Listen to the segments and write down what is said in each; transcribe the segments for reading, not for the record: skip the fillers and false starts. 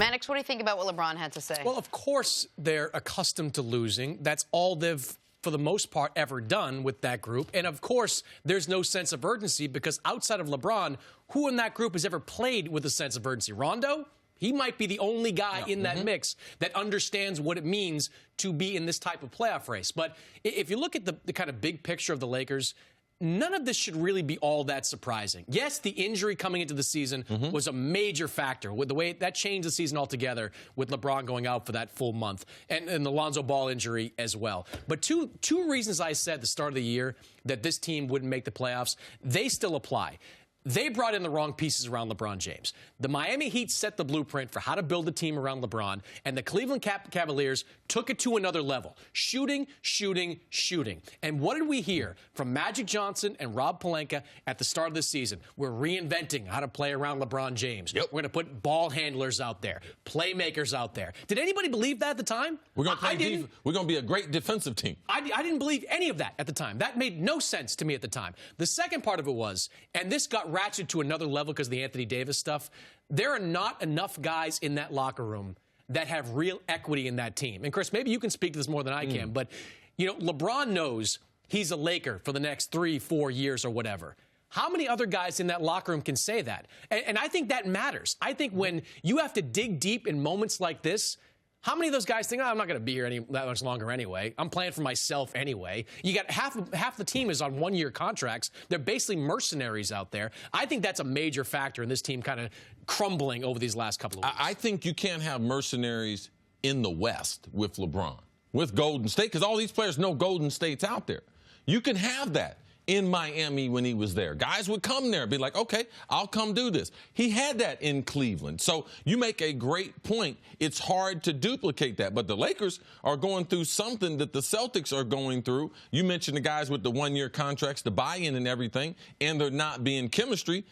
Mannix, what do you think about what LeBron had to say? Well, of course they're accustomed to losing. That's all they've, for the most part, ever done with that group. And, of course, there's no sense of urgency because outside of LeBron, who in that group has ever played with a sense of urgency? Rondo? He might be the only guy in that mix that understands what it means to be in this type of playoff race. But if you look at the kind of big picture of the Lakers, none of this should really be all that surprising. Yes, the injury coming into the season was a major factor with the way that changed the season altogether with LeBron going out for that full month and the Lonzo Ball injury as well. But two reasons I said at the start of the year that this team wouldn't make the playoffs, they still apply. They brought in the wrong pieces around LeBron James. The Miami Heat set the blueprint for how to build a team around LeBron, and the Cleveland Cavaliers took it to another level. Shooting, shooting, shooting. And what did we hear from Magic Johnson and Rob Pelinka at the start of the season? We're reinventing how to play around LeBron James. We're going to put ball handlers out there, playmakers out there. Did anybody believe that at the time? We're going to play defense. We're going to be a great defensive team. I didn't believe any of that at the time. That made no sense to me at the time. The second part of it was, and this got ratcheted to another level because of the Anthony Davis stuff, there are not enough guys in that locker room that have real equity in that team. And, Chris, maybe you can speak to this more than I can, but, you know, LeBron knows he's a Laker for the next 3-4 years or whatever. How many other guys in that locker room can say that? And I think that matters. I think when you have to dig deep in moments like this, how many of those guys think, oh, I'm not going to be here that much longer anyway. I'm playing for myself anyway. You got half the team is on one-year contracts. They're basically mercenaries out there. I think that's a major factor in this team kind of crumbling over these last couple of weeks. I think you can't have mercenaries in the West with LeBron, with Golden State, because all these players know Golden State's out there. You can have that in Miami when he was there. Guys would come there and be like, okay, I'll come do this. He had that in Cleveland. So you make a great point. It's hard to duplicate that. But the Lakers are going through something that the Celtics are going through. You mentioned the guys with the one-year contracts, the buy-in and everything, and they're not being chemistry.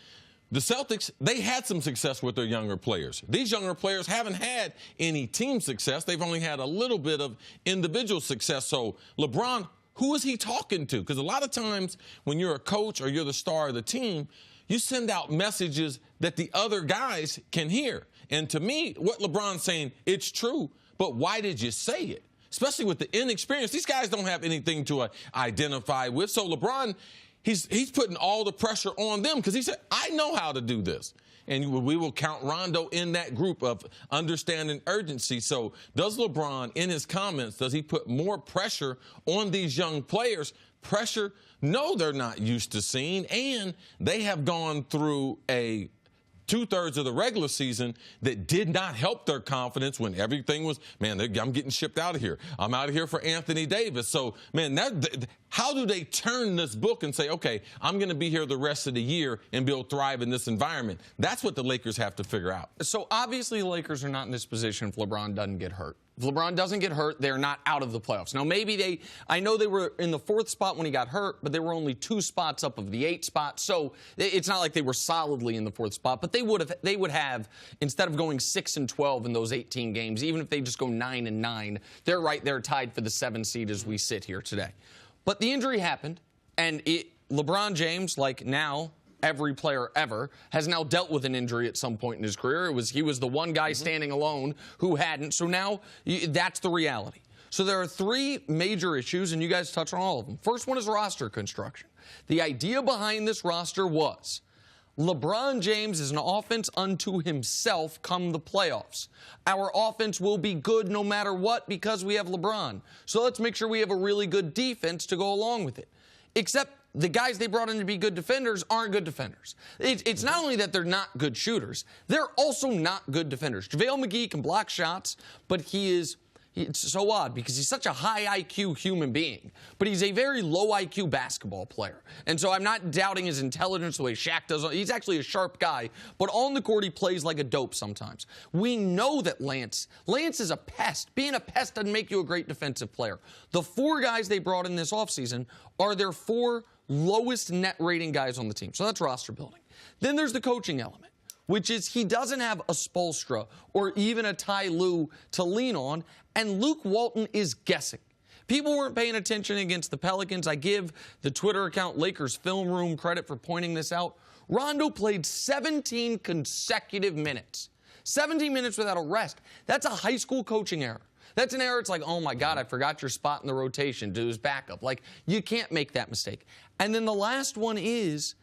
The Celtics, they had some success with their younger players. These younger players haven't had any team success. They've only had a little bit of individual success. So LeBron, who is he talking to? Because a lot of times when you're a coach or you're the star of the team, you send out messages that the other guys can hear. And to me, what LeBron's saying, it's true, but why did you say it? Especially with the inexperience. These guys don't have anything to identify with. So LeBron, he's putting all the pressure on them because he said, I know how to do this. And we will count Rondo in that group of understanding urgency. So does LeBron, in his comments, does he put more pressure on these young players? Pressure, no, they're not used to seeing. And they have gone through a two-thirds of the regular season that did not help their confidence when everything was, man, I'm getting shipped out of here. I'm out of here for Anthony Davis. So, man, how do they turn this book and say, okay, I'm going to be here the rest of the year and be able to thrive in this environment? That's what the Lakers have to figure out. So, obviously, the Lakers are not in this position if LeBron doesn't get hurt. If LeBron doesn't get hurt, they're not out of the playoffs. Now, maybe I know they were in the 4th spot when he got hurt, but they were only 2 spots up of the 8th spot. So it's not like they were solidly in the 4th spot, but they would have, instead of going 6-12 in those 18 games, even if they just go 9-9, they're right there tied for the 7th seed as we sit here today. But the injury happened, and LeBron James, like now, every player ever, has now dealt with an injury at some point in his career. He was the one guy standing alone who hadn't. So now that's the reality. So there are 3 major issues, and you guys touch on all of them. First one is roster construction. The idea behind this roster was LeBron James is an offense unto himself come the playoffs. Our offense will be good no matter what because we have LeBron. So let's make sure we have a really good defense to go along with it. Except the guys they brought in to be good defenders aren't good defenders. It's not only that they're not good shooters, they're also not good defenders. JaVale McGee can block shots, but it's so odd because he's such a high IQ human being, but he's a very low IQ basketball player. And so I'm not doubting his intelligence the way Shaq does. He's actually a sharp guy, but on the court he plays like a dope sometimes. We know that Lance is a pest. Being a pest doesn't make you a great defensive player. The 4 guys they brought in this offseason are their 4 lowest net rating guys on the team. So that's roster building. Then there's the coaching element, which is he doesn't have a Spoelstra or even a Ty Lue to lean on, and Luke Walton is guessing. People weren't paying attention against the Pelicans. I give the Twitter account Lakers Film Room credit for pointing this out. Rondo played 17 consecutive minutes. 17 minutes without a rest. That's a high school coaching error. That's an error. It's like, oh, my God, I forgot your spot in the rotation to his backup. Like, you can't make that mistake. And then the last one is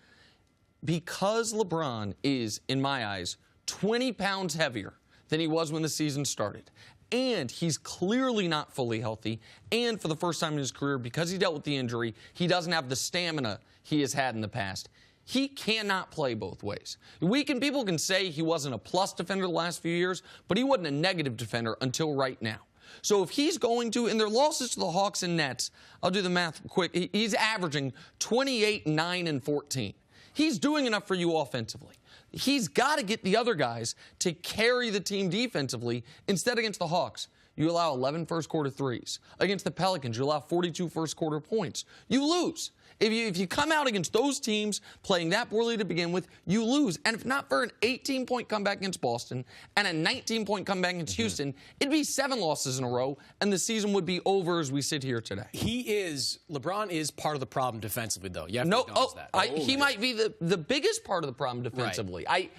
because LeBron is, in my eyes, 20 pounds heavier than he was when the season started, and he's clearly not fully healthy, and for the first time in his career, because he dealt with the injury, he doesn't have the stamina he has had in the past. He cannot play both ways. People can say he wasn't a plus defender the last few years, but he wasn't a negative defender until right now. So if he's going to, in their losses to the Hawks and Nets, I'll do the math quick, he's averaging 28, 9, and 14. He's doing enough for you offensively. He's got to get the other guys to carry the team defensively. Instead, against the Hawks, you allow 11 first-quarter threes. Against the Pelicans, you allow 42 first-quarter points. You lose. If you come out against those teams playing that poorly to begin with, you lose. And if not for an 18-point comeback against Boston and a 19-point comeback against Houston, it'd be 7 losses in a row, and the season would be over as we sit here today. LeBron is part of the problem defensively, though. You have to acknowledge that. He might be the biggest part of the problem defensively. Right.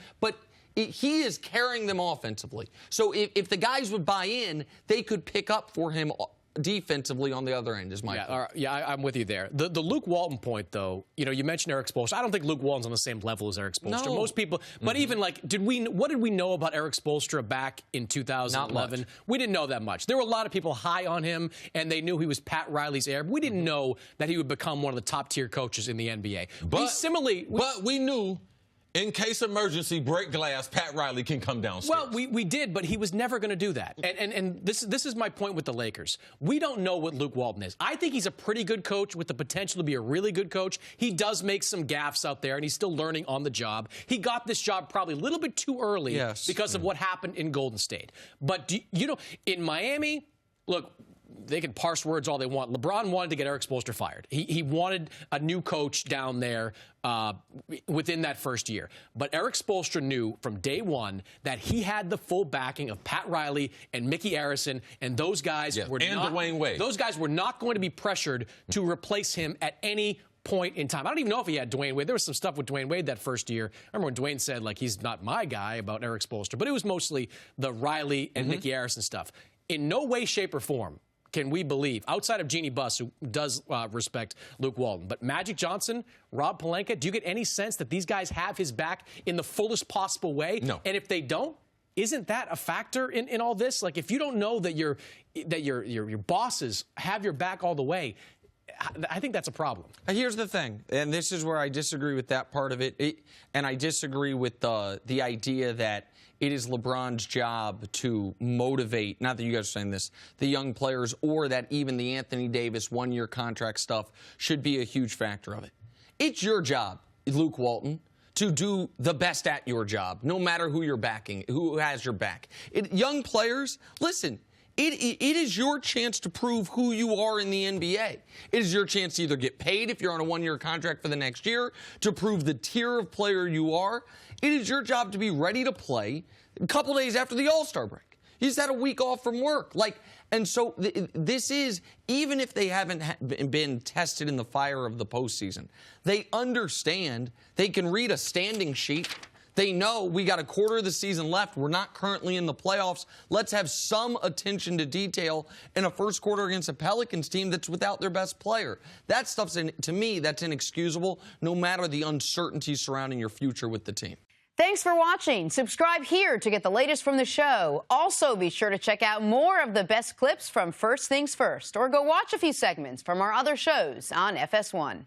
He is carrying them offensively. So if the guys would buy in, they could pick up for him defensively on the other end, is my point. I'm with you there. The Luke Walton point, though, you mentioned Eric Spoelstra. I don't think Luke Walton's on the same level as Eric Spoelstra. No. Most people, but even like, what did we know about Eric Spoelstra back in 2011? We didn't know that much. There were a lot of people high on him, and they knew he was Pat Riley's heir. We didn't know that he would become one of the top-tier coaches in the NBA. But we knew, in case emergency, break glass, Pat Riley can come downstairs. Well, we did, but he was never going to do that. And this is my point with the Lakers. We don't know what Luke Walton is. I think he's a pretty good coach with the potential to be a really good coach. He does make some gaffes out there, and he's still learning on the job. He got this job probably a little bit too early because of what happened in Golden State. But, in Miami, look, they can parse words all they want. LeBron wanted to get Eric Spoelstra fired. He wanted a new coach down there within that first year. But Eric Spoelstra knew from day one that he had the full backing of Pat Riley and Mickey Arison, and those guys were not Dwayne Wade. Those guys were not going to be pressured to replace him at any point in time. I don't even know if he had Dwayne Wade. There was some stuff with Dwayne Wade that first year. I remember when Dwayne said, like, he's not my guy about Eric Spoelstra. But it was mostly the Riley and Mickey Arison stuff. In no way, shape, or form can we believe, outside of Jeannie Buss, who does respect Luke Walton, but Magic Johnson, Rob Pelinka, do you get any sense that these guys have his back in the fullest possible way? No. And if they don't, isn't that a factor in all this? Like, if you don't know that your bosses have your back all the way, I think that's a problem. Here's the thing, and this is where I disagree with that part of it, and I disagree with the idea that it is LeBron's job to motivate, not that you guys are saying this, the young players, or that even the Anthony Davis one-year contract stuff should be a huge factor of it. It's your job, Luke Walton, to do the best at your job, no matter who you're backing, who has your back. Young players, listen, it is your chance to prove who you are in the NBA. It is your chance to either get paid if you're on a one-year contract for the next year, to prove the tier of player you are. It is your job to be ready to play a couple days after the All-Star break. You just had a week off from work. And so this is, even if they haven't been tested in the fire of the postseason, they understand, they can read a standing sheet. They know we got a quarter of the season left. We're not currently in the playoffs. Let's have some attention to detail in a first quarter against a Pelicans team that's without their best player. That stuff's, to me, that's inexcusable, no matter the uncertainty surrounding your future with the team. Thanks for watching. Subscribe here to get the latest from the show. Also, be sure to check out more of the best clips from First Things First, or go watch a few segments from our other shows on FS1.